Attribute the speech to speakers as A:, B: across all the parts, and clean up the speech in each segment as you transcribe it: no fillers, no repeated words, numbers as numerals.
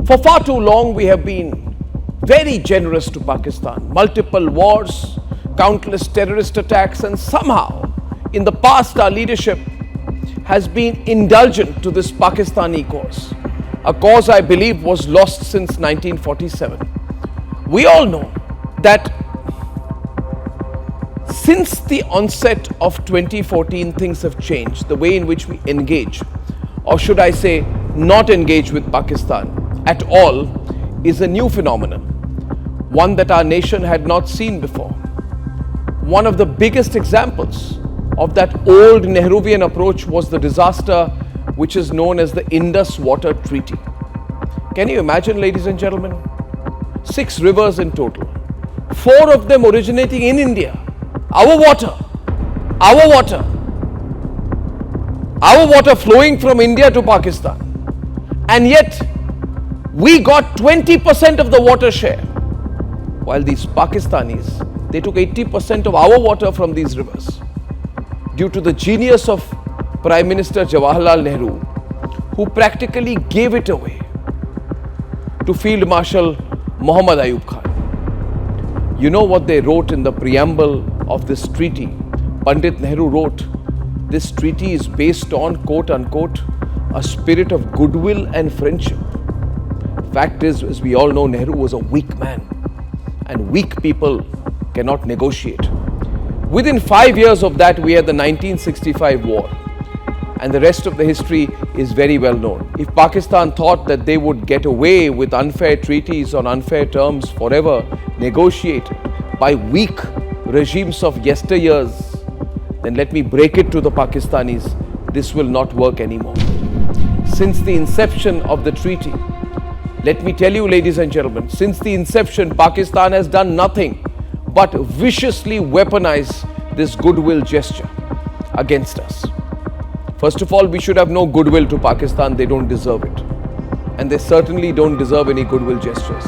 A: For far too long, we have been very generous to Pakistan. Multiple wars, countless terrorist attacks, and somehow, in the past, our leadership has been indulgent to this Pakistani cause. A cause I believe was lost since 1947. We all know that since the onset of 2014, things have changed. The way in which we engage, or should I say, not engage with Pakistan at all, is a new phenomenon, one that our nation had not seen before. One of the biggest examples of that old Nehruvian approach was the disaster which is known as the Indus Water Treaty. Can you imagine, ladies and gentlemen? 6 rivers in total, 4 of them originating in India. Our water flowing from India to Pakistan. And yet, we got 20% of the water share, while these Pakistanis, they took 80% of our water from these rivers. Due to the genius of Prime Minister Jawaharlal Nehru, who practically gave it away to Field Marshal Muhammad Ayub Khan. You know what they wrote in the preamble of this treaty? Pandit Nehru wrote, this treaty is based on, quote unquote, a spirit of goodwill and friendship. Fact is, as we all know, Nehru was a weak man, and weak people cannot negotiate. Within 5 years of that, we had the 1965 war, and the rest of the history is very well known. If Pakistan thought that they would get away with unfair treaties on unfair terms forever, negotiated by weak regimes of yesteryears, then let me break it to the Pakistanis, this will not work anymore. Since the inception of the treaty, let me tell you, ladies and gentlemen, since the inception, Pakistan has done nothing but viciously weaponize this goodwill gesture against us. First of all, we should have no goodwill to Pakistan. They don't deserve it. And they certainly don't deserve any goodwill gestures,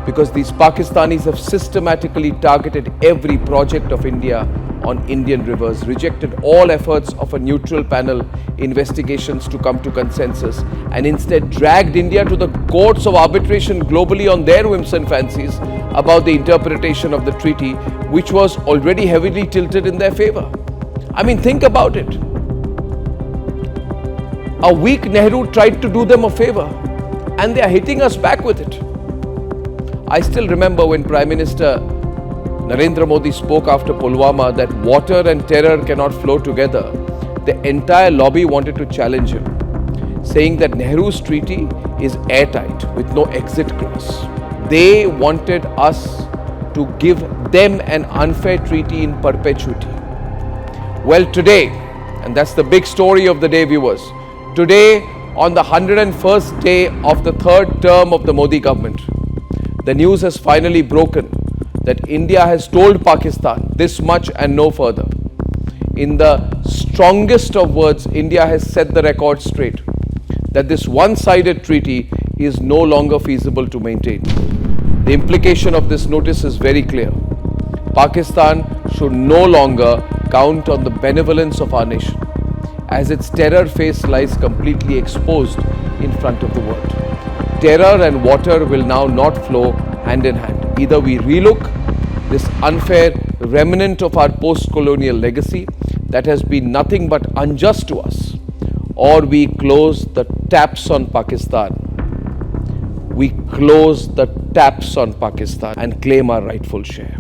A: because these Pakistanis have systematically targeted every project of India on Indian rivers, rejected all efforts of a neutral panel investigations to come to consensus, and instead dragged India to the courts of arbitration globally on their whims and fancies about the interpretation of the treaty, which was already heavily tilted in their favor. I mean, think about it. A weak Nehru tried to do them a favor, and they are hitting us back with it. I still remember when Prime Minister Narendra Modi spoke after Pulwama that water and terror cannot flow together. The entire lobby wanted to challenge him, saying that Nehru's treaty is airtight with no exit clause. They wanted us to give them an unfair treaty in perpetuity. Well, today, and that's the big story of the day, viewers, today, on the 101st day of the 3rd term of the Modi government, the news has finally broken that India has told Pakistan this much and no further. In the strongest of words, India has set the record straight that this one-sided treaty is no longer feasible to maintain. The implication of this notice is very clear. Pakistan should no longer count on the benevolence of our nation, as its terror face lies completely exposed in front of the world. Terror and water will now not flow hand in hand. Either we relook this unfair remnant of our post-colonial legacy that has been nothing but unjust to us, or we close the taps on Pakistan. We close the taps on Pakistan and claim our rightful share.